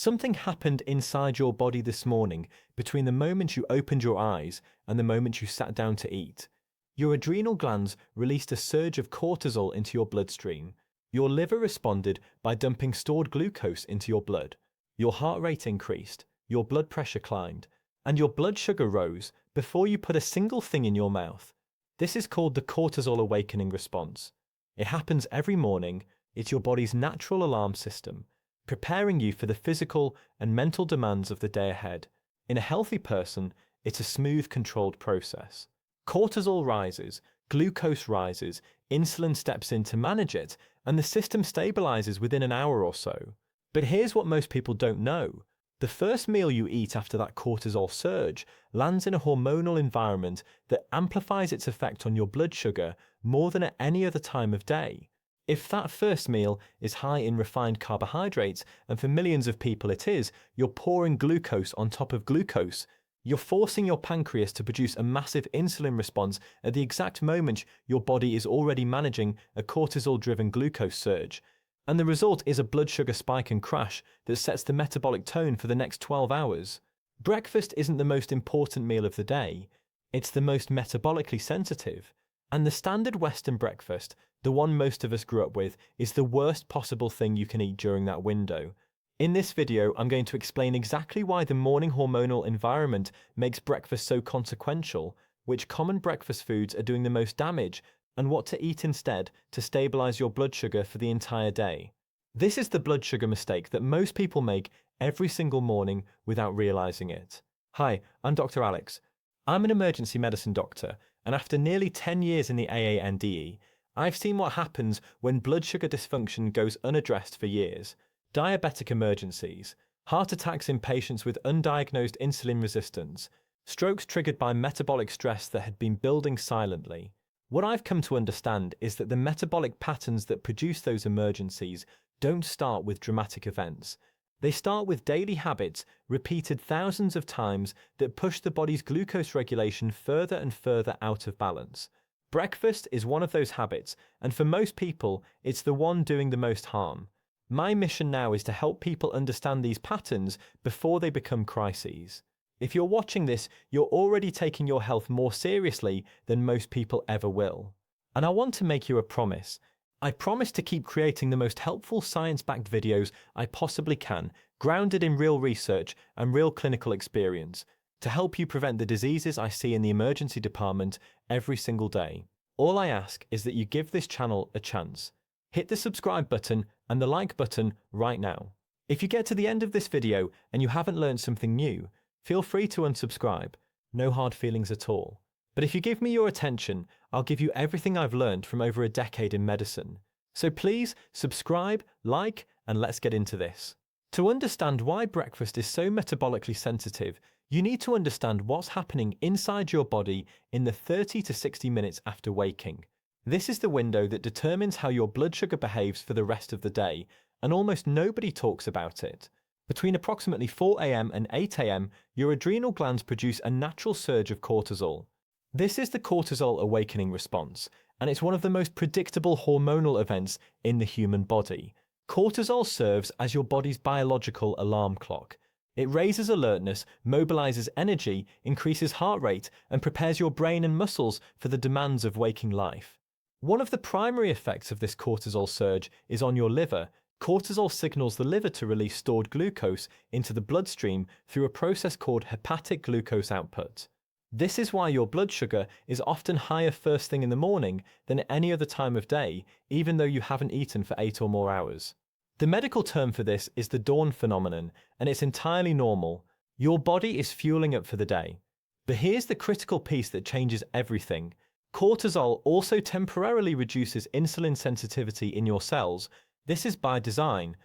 Something happened inside your body this morning between the moment you opened your eyes and the moment you sat down to eat. Your adrenal glands released a surge of cortisol into your bloodstream. Your liver responded by dumping stored glucose into your blood. Your heart rate increased, your blood pressure climbed, and your blood sugar rose before you put a single thing in your mouth. This is called the cortisol awakening response. It happens every morning. It's your body's natural alarm system, preparing you for the physical and mental demands of the day ahead. In a healthy person, it's a smooth, controlled process. Cortisol rises, glucose rises, insulin steps in to manage it, and the system stabilizes within an hour or so. But here's what most people don't know. The first meal you eat after that cortisol surge lands in a hormonal environment that amplifies its effect on your blood sugar more than at any other time of day. If that first meal is high in refined carbohydrates, and for millions of people it is, you're pouring glucose on top of glucose. You're forcing your pancreas to produce a massive insulin response at the exact moment your body is already managing a cortisol-driven glucose surge. And the result is a blood sugar spike and crash that sets the metabolic tone for the next 12 hours. Breakfast isn't the most important meal of the day. It's the most metabolically sensitive. And the standard Western breakfast, the one most of us grew up with, is the worst possible thing you can eat during that window. In this video, I'm going to explain exactly why the morning hormonal environment makes breakfast so consequential, which common breakfast foods are doing the most damage, and what to eat instead to stabilize your blood sugar for the entire day. This is the blood sugar mistake that most people make every single morning without realizing it. Hi, I'm Dr. Alex. I'm an emergency medicine doctor, and after nearly 10 years in the AANDE, I've seen what happens when blood sugar dysfunction goes unaddressed for years. Diabetic emergencies, heart attacks in patients with undiagnosed insulin resistance, strokes triggered by metabolic stress that had been building silently. What I've come to understand is that the metabolic patterns that produce those emergencies don't start with dramatic events. They start with daily habits repeated thousands of times that push the body's glucose regulation further and further out of balance. Breakfast is one of those habits, and for most people, it's the one doing the most harm. My mission now is to help people understand these patterns before they become crises. If you're watching this, you're already taking your health more seriously than most people ever will. And I want to make you a promise. I promise to keep creating the most helpful science-backed videos I possibly can, grounded in real research and real clinical experience, to help you prevent the diseases I see in the emergency department every single day. All I ask is that you give this channel a chance. Hit the subscribe button and the like button right now. If you get to the end of this video and you haven't learned something new, feel free to unsubscribe. No hard feelings at all. But if you give me your attention, I'll give you everything I've learned from over a decade in medicine. So please subscribe, like, and let's get into this. To understand why breakfast is so metabolically sensitive, you need to understand what's happening inside your body in the 30 to 60 minutes after waking. This is the window that determines how your blood sugar behaves for the rest of the day, and almost nobody talks about it. Between approximately 4 a.m. and 8 a.m., your adrenal glands produce a natural surge of cortisol. This is the cortisol awakening response, and it's one of the most predictable hormonal events in the human body. Cortisol serves as your body's biological alarm clock. It raises alertness, mobilizes energy, increases heart rate, and prepares your brain and muscles for the demands of waking life. One of the primary effects of this cortisol surge is on your liver. Cortisol signals the liver to release stored glucose into the bloodstream through a process called hepatic glucose output. This is why your blood sugar is often higher first thing in the morning than at any other time of day, even though you haven't eaten for 8 or more hours. The medical term for this is the dawn phenomenon, and it's entirely normal. Your body is fueling up for the day. But here's the critical piece that changes everything. Cortisol also temporarily reduces insulin sensitivity in your cells. This is by design.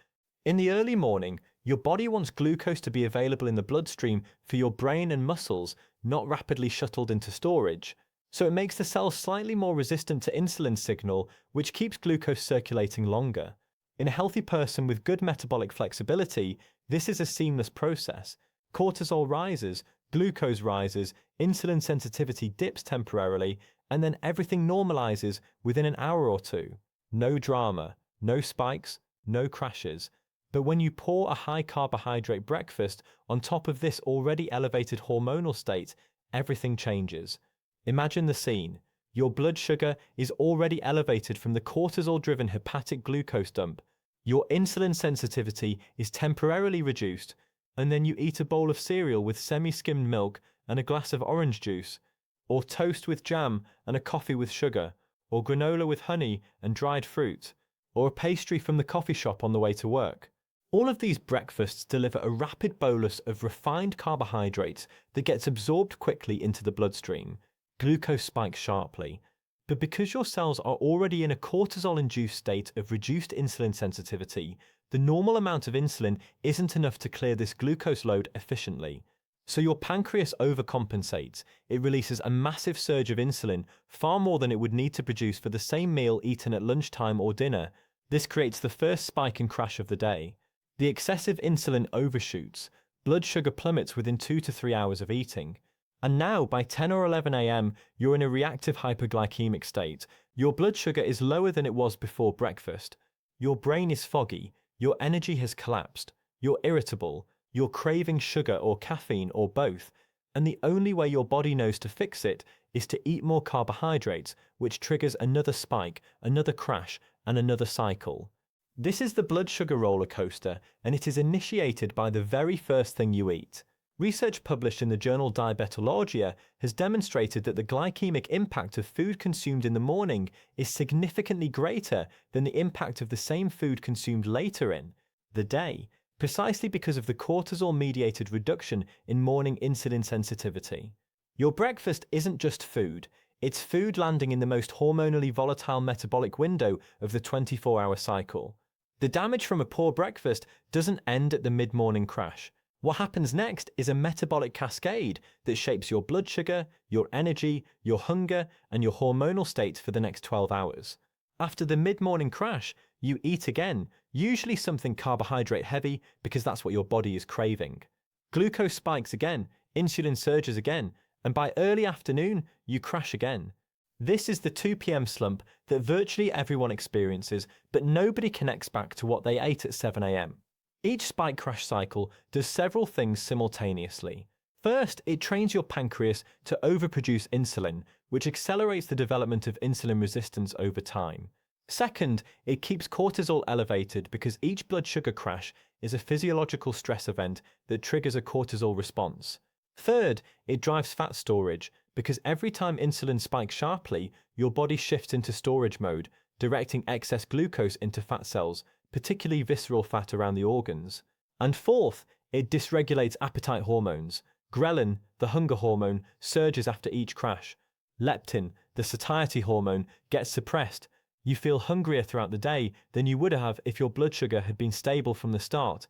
In the early morning, your body wants glucose to be available in the bloodstream for your brain and muscles, not rapidly shuttled into storage. So it makes the cells slightly more resistant to insulin signal, which keeps glucose circulating longer. In a healthy person with good metabolic flexibility, this is a seamless process. Cortisol rises, glucose rises, insulin sensitivity dips temporarily, and then everything normalizes within an hour or two. No drama, no spikes, no crashes. But when you pour a high carbohydrate breakfast on top of this already elevated hormonal state, everything changes. Imagine the scene. Your blood sugar is already elevated from the cortisol-driven hepatic glucose dump. Your insulin sensitivity is temporarily reduced, and then you eat a bowl of cereal with semi-skimmed milk and a glass of orange juice, or toast with jam and a coffee with sugar, or granola with honey and dried fruit, or a pastry from the coffee shop on the way to work. All of these breakfasts deliver a rapid bolus of refined carbohydrates that gets absorbed quickly into the bloodstream. Glucose spikes sharply. But because your cells are already in a cortisol-induced state of reduced insulin sensitivity, the normal amount of insulin isn't enough to clear this glucose load efficiently. So your pancreas overcompensates. It releases a massive surge of insulin, far more than it would need to produce for the same meal eaten at lunchtime or dinner. This creates the first spike and crash of the day. The excessive insulin overshoots. Blood sugar plummets within 2 to 3 hours of eating. And now, by 10 or 11 a.m., you're in a reactive hyperglycemic state. Your blood sugar is lower than it was before breakfast. Your brain is foggy. Your energy has collapsed. You're irritable. You're craving sugar or caffeine or both. And the only way your body knows to fix it is to eat more carbohydrates, which triggers another spike, another crash, and another cycle. This is the blood sugar roller coaster, and it is initiated by the very first thing you eat. Research published in the journal Diabetologia has demonstrated that the glycemic impact of food consumed in the morning is significantly greater than the impact of the same food consumed later in the day, precisely because of the cortisol-mediated reduction in morning insulin sensitivity. Your breakfast isn't just food, it's food landing in the most hormonally volatile metabolic window of the 24-hour cycle. The damage from a poor breakfast doesn't end at the mid-morning crash. What happens next is a metabolic cascade that shapes your blood sugar, your energy, your hunger, and your hormonal state for the next 12 hours. After the mid-morning crash, you eat again, usually something carbohydrate heavy because that's what your body is craving. Glucose spikes again, insulin surges again, and by early afternoon, you crash again. This is the 2 p.m. slump that virtually everyone experiences, but nobody connects back to what they ate at 7 a.m. Each spike crash cycle does several things simultaneously. First, it trains your pancreas to overproduce insulin, which accelerates the development of insulin resistance over time. Second, it keeps cortisol elevated because each blood sugar crash is a physiological stress event that triggers a cortisol response. Third, it drives fat storage because every time insulin spikes sharply, your body shifts into storage mode, directing excess glucose into fat cells, particularly visceral fat around the organs. And fourth, it dysregulates appetite hormones. Ghrelin, the hunger hormone, surges after each crash. Leptin, the satiety hormone, gets suppressed. You feel hungrier throughout the day than you would have if your blood sugar had been stable from the start.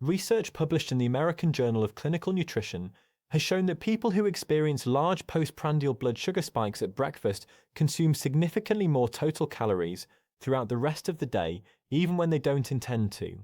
Research published in the American Journal of Clinical Nutrition has shown that people who experience large postprandial blood sugar spikes at breakfast consume significantly more total calories throughout the rest of the day, even when they don't intend to.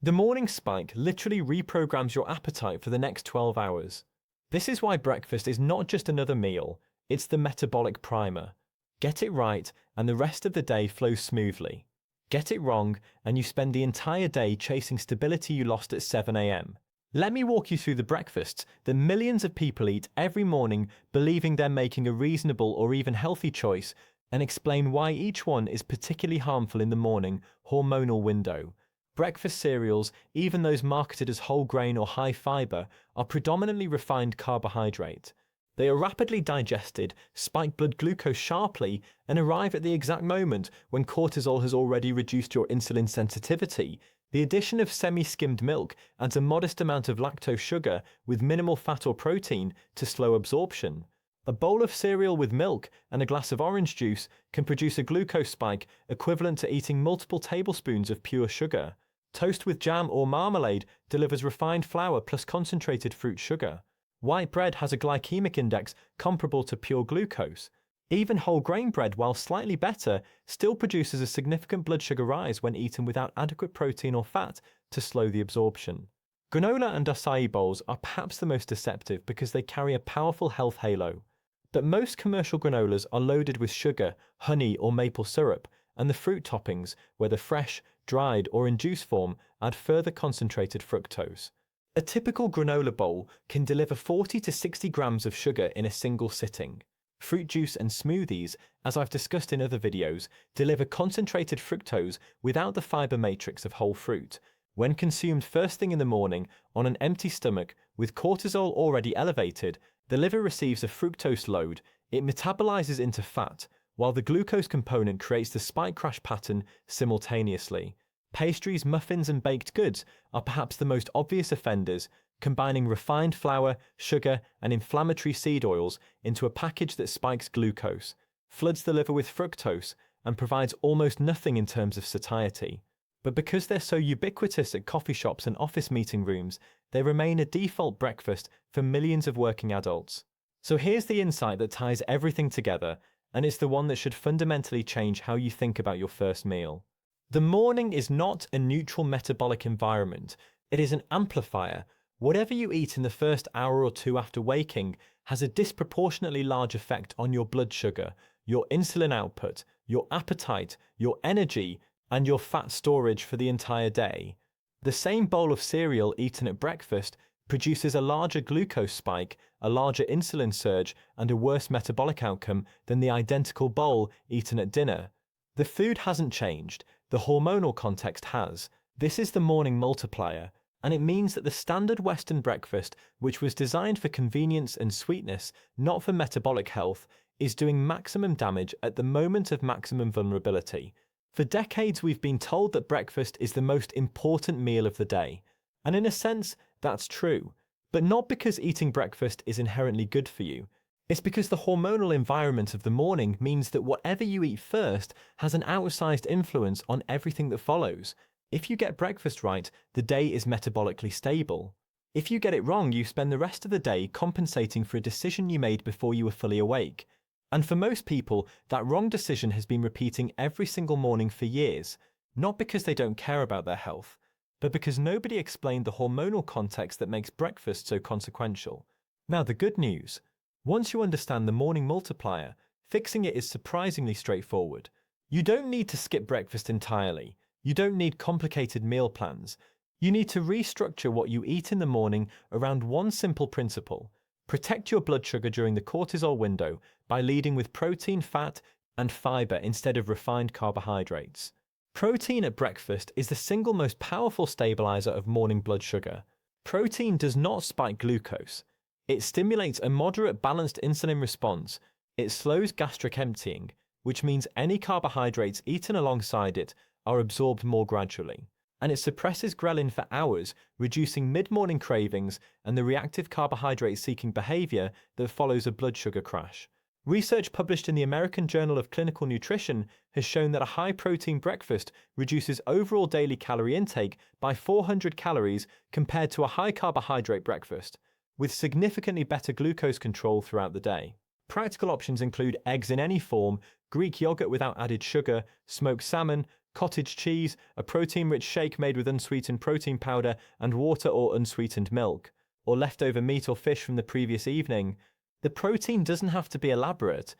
The morning spike literally reprograms your appetite for the next 12 hours. This is why breakfast is not just another meal, it's the metabolic primer. Get it right, and the rest of the day flows smoothly. Get it wrong, and you spend the entire day chasing stability you lost at 7 a.m. Let me walk you through the breakfasts that millions of people eat every morning, believing they're making a reasonable or even healthy choice, and explain why each one is particularly harmful in the morning hormonal window. Breakfast cereals, even those marketed as whole grain or high fiber, are predominantly refined carbohydrate. They are rapidly digested, spike blood glucose sharply, and arrive at the exact moment when cortisol has already reduced your insulin sensitivity. The addition of semi-skimmed milk adds a modest amount of lactose sugar with minimal fat or protein to slow absorption. A bowl of cereal with milk and a glass of orange juice can produce a glucose spike equivalent to eating multiple tablespoons of pure sugar. Toast with jam or marmalade delivers refined flour plus concentrated fruit sugar. White bread has a glycemic index comparable to pure glucose. Even whole grain bread, while slightly better, still produces a significant blood sugar rise when eaten without adequate protein or fat to slow the absorption. Granola and acai bowls are perhaps the most deceptive because they carry a powerful health halo. But most commercial granolas are loaded with sugar, honey, or maple syrup, and the fruit toppings, whether fresh, dried, or in juice form, add further concentrated fructose. A typical granola bowl can deliver 40 to 60 grams of sugar in a single sitting. Fruit juice and smoothies, as I've discussed in other videos, deliver concentrated fructose without the fiber matrix of whole fruit. When consumed first thing in the morning on an empty stomach with cortisol already elevated, the liver receives a fructose load, it metabolizes into fat, while the glucose component creates the spike crash pattern simultaneously. Pastries, muffins, and baked goods are perhaps the most obvious offenders, combining refined flour, sugar, and inflammatory seed oils into a package that spikes glucose, floods the liver with fructose, and provides almost nothing in terms of satiety. But because they're so ubiquitous at coffee shops and office meeting rooms, they remain a default breakfast for millions of working adults. So here's the insight that ties everything together, and it's the one that should fundamentally change how you think about your first meal. The morning is not a neutral metabolic environment. It is an amplifier. Whatever you eat in the first hour or two after waking has a disproportionately large effect on your blood sugar, your insulin output, your appetite, your energy, and your fat storage for the entire day. The same bowl of cereal eaten at breakfast produces a larger glucose spike, a larger insulin surge, and a worse metabolic outcome than the identical bowl eaten at dinner. The food hasn't changed, the hormonal context has. This is the morning multiplier, and it means that the standard Western breakfast, which was designed for convenience and sweetness, not for metabolic health, is doing maximum damage at the moment of maximum vulnerability. For decades, we've been told that breakfast is the most important meal of the day. And in a sense, that's true. But not because eating breakfast is inherently good for you. It's because the hormonal environment of the morning means that whatever you eat first has an outsized influence on everything that follows. If you get breakfast right, the day is metabolically stable. If you get it wrong, you spend the rest of the day compensating for a decision you made before you were fully awake. And for most people, that wrong decision has been repeating every single morning for years, not because they don't care about their health, but because nobody explained the hormonal context that makes breakfast so consequential. Now, the good news. Once you understand the morning multiplier, fixing it is surprisingly straightforward. You don't need to skip breakfast entirely. You don't need complicated meal plans. You need to restructure what you eat in the morning around one simple principle. Protect your blood sugar during the cortisol window by leading with protein, fat, and fiber instead of refined carbohydrates. Protein at breakfast is the single most powerful stabilizer of morning blood sugar. Protein does not spike glucose. It stimulates a moderate balanced insulin response. It slows gastric emptying, which means any carbohydrates eaten alongside it are absorbed more gradually. And it suppresses ghrelin for hours, reducing mid-morning cravings and the reactive carbohydrate-seeking behavior that follows a blood sugar crash. Research published in the American Journal of Clinical Nutrition has shown that a high-protein breakfast reduces overall daily calorie intake by 400 calories compared to a high-carbohydrate breakfast, with significantly better glucose control throughout the day. Practical options include eggs in any form, Greek yogurt without added sugar, smoked salmon, cottage cheese, a protein-rich shake made with unsweetened protein powder and water or unsweetened milk, or leftover meat or fish from the previous evening. The protein doesn't have to be elaborate.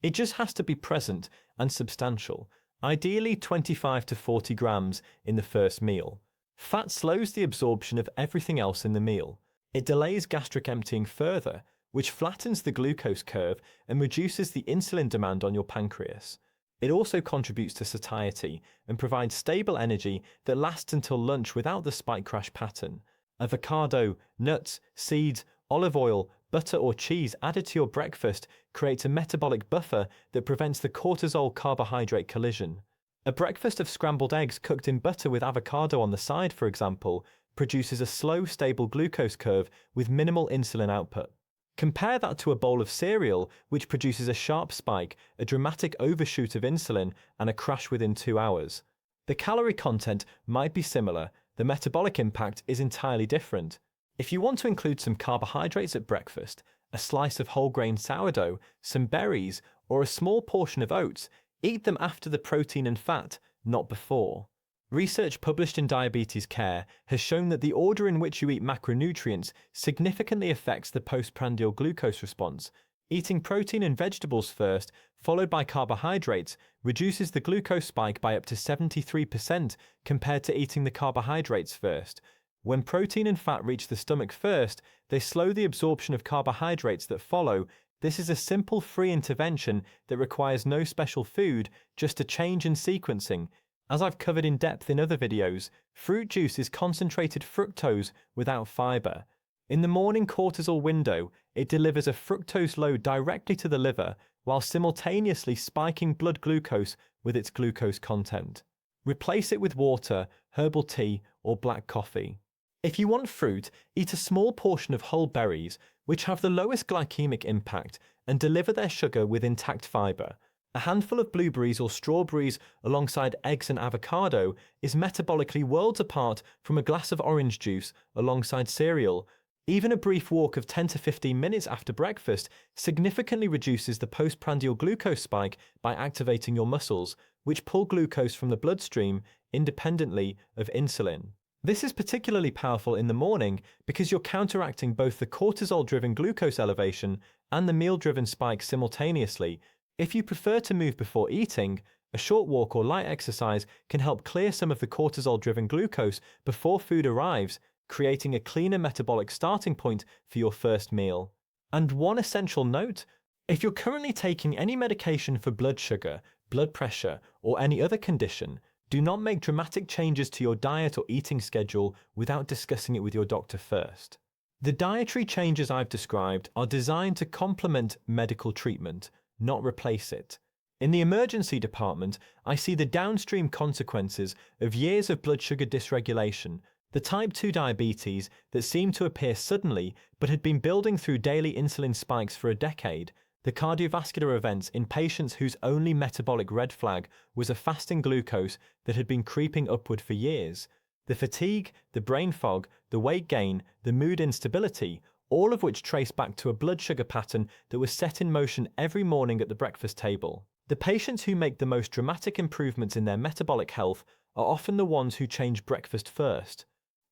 It just has to be present and substantial, ideally 25 to 40 grams in the first meal. Fat slows the absorption of everything else in the meal. It delays gastric emptying further, which flattens the glucose curve and reduces the insulin demand on your pancreas. It also contributes to satiety and provides stable energy that lasts until lunch without the spike crash pattern. Avocado, nuts, seeds, olive oil, butter or cheese added to your breakfast creates a metabolic buffer that prevents the cortisol carbohydrate collision. A breakfast of scrambled eggs cooked in butter with avocado on the side, for example, produces a slow, stable glucose curve with minimal insulin output. Compare that to a bowl of cereal, which produces a sharp spike, a dramatic overshoot of insulin, and a crash within 2 hours. The calorie content might be similar, the metabolic impact is entirely different. If you want to include some carbohydrates at breakfast, a slice of whole grain sourdough, some berries, or a small portion of oats, eat them after the protein and fat, not before. Research published in Diabetes Care has shown that the order in which you eat macronutrients significantly affects the postprandial glucose response, Eating protein and vegetables first, followed by carbohydrates, reduces the glucose spike by up to 73% compared to eating the carbohydrates first. When protein and fat reach the stomach first, they slow the absorption of carbohydrates that follow. This is a simple free intervention that requires no special food, just a change in sequencing. As I've covered in depth in other videos, fruit juice is concentrated fructose without fiber. In the morning cortisol window, it delivers a fructose load directly to the liver while simultaneously spiking blood glucose with its glucose content. Replace it with water, herbal tea, or black coffee. If you want fruit, eat a small portion of whole berries, which have the lowest glycemic impact and deliver their sugar with intact fiber. A handful of blueberries or strawberries alongside eggs and avocado is metabolically worlds apart from a glass of orange juice alongside cereal. Even a brief walk of 10 to 15 minutes after breakfast significantly reduces the postprandial glucose spike by activating your muscles, which pull glucose from the bloodstream independently of insulin. This is particularly powerful in the morning because you're counteracting both the cortisol-driven glucose elevation and the meal-driven spike simultaneously. If you prefer to move before eating, a short walk or light exercise can help clear some of the cortisol-driven glucose before food arrives, creating a cleaner metabolic starting point for your first meal. And one essential note, if you're currently taking any medication for blood sugar, blood pressure, or any other condition, do not make dramatic changes to your diet or eating schedule without discussing it with your doctor first. The dietary changes I've described are designed to complement medical treatment, not replace it. In the emergency department, I see the downstream consequences of years of blood sugar dysregulation, the type 2 diabetes that seemed to appear suddenly but had been building through daily insulin spikes for a decade, the cardiovascular events in patients whose only metabolic red flag was a fasting glucose that had been creeping upward for years, the fatigue, the brain fog, the weight gain, the mood instability, all of which trace back to a blood sugar pattern that was set in motion every morning at the breakfast table. The patients who make the most dramatic improvements in their metabolic health are often the ones who change breakfast first.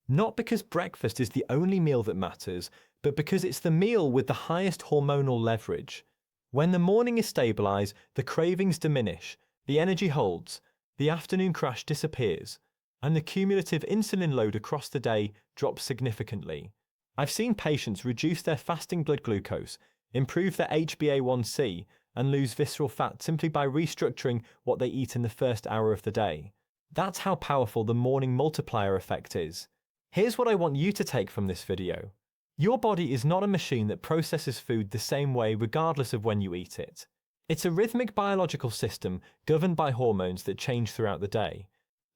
Not because breakfast is the only meal that matters, but because it's the meal with the highest hormonal leverage. When the morning is stabilized, the cravings diminish, the energy holds, the afternoon crash disappears, and the cumulative insulin load across the day drops significantly. I've seen patients reduce their fasting blood glucose, improve their HbA1c, and lose visceral fat simply by restructuring what they eat in the first hour of the day. That's how powerful the morning multiplier effect is. Here's what I want you to take from this video. Your body is not a machine that processes food the same way regardless of when you eat it. It's a rhythmic biological system governed by hormones that change throughout the day.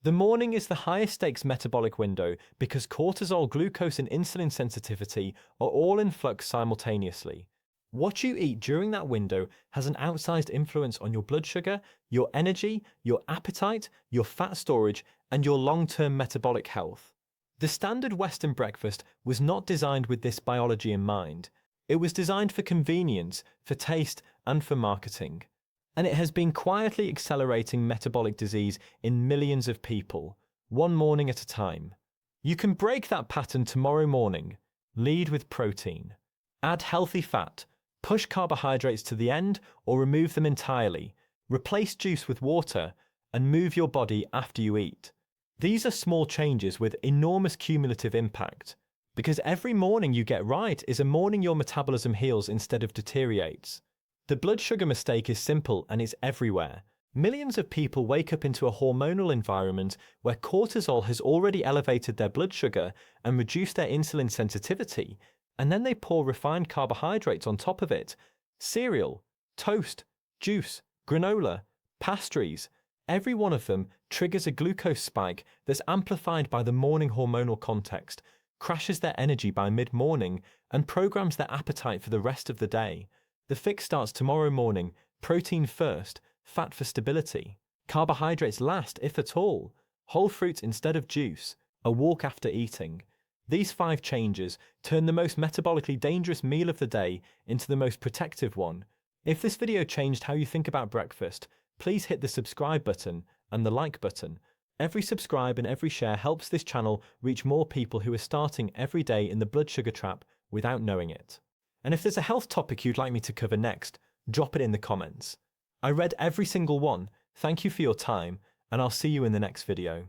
The morning is the highest stakes metabolic window because cortisol, glucose, and insulin sensitivity are all in flux simultaneously. What you eat during that window has an outsized influence on your blood sugar, your energy, your appetite, your fat storage, and your long-term metabolic health. The standard Western breakfast was not designed with this biology in mind. It was designed for convenience, for taste, and for marketing. And it has been quietly accelerating metabolic disease in millions of people, one morning at a time. You can break that pattern tomorrow morning. Lead with protein. Add healthy fat. Push carbohydrates to the end or remove them entirely. Replace juice with water, and move your body after you eat. These are small changes with enormous cumulative impact, because every morning you get right is a morning your metabolism heals instead of deteriorates. The blood sugar mistake is simple and it's everywhere. Millions of people wake up into a hormonal environment where cortisol has already elevated their blood sugar and reduced their insulin sensitivity, and then they pour refined carbohydrates on top of it. Cereal, toast, juice, granola, pastries, every one of them triggers a glucose spike that's amplified by the morning hormonal context, crashes their energy by mid-morning, and programs their appetite for the rest of the day. The fix starts tomorrow morning: protein first, fat for stability, carbohydrates last if at all, whole fruits instead of juice, a walk after eating. These 5 changes turn the most metabolically dangerous meal of the day into the most protective one. If this video changed how you think about breakfast, please hit the subscribe button and the like button. Every subscribe and every share helps this channel reach more people who are starting every day in the blood sugar trap without knowing it. And if there's a health topic you'd like me to cover next, drop it in the comments. I read every single one. Thank you for your time, and I'll see you in the next video.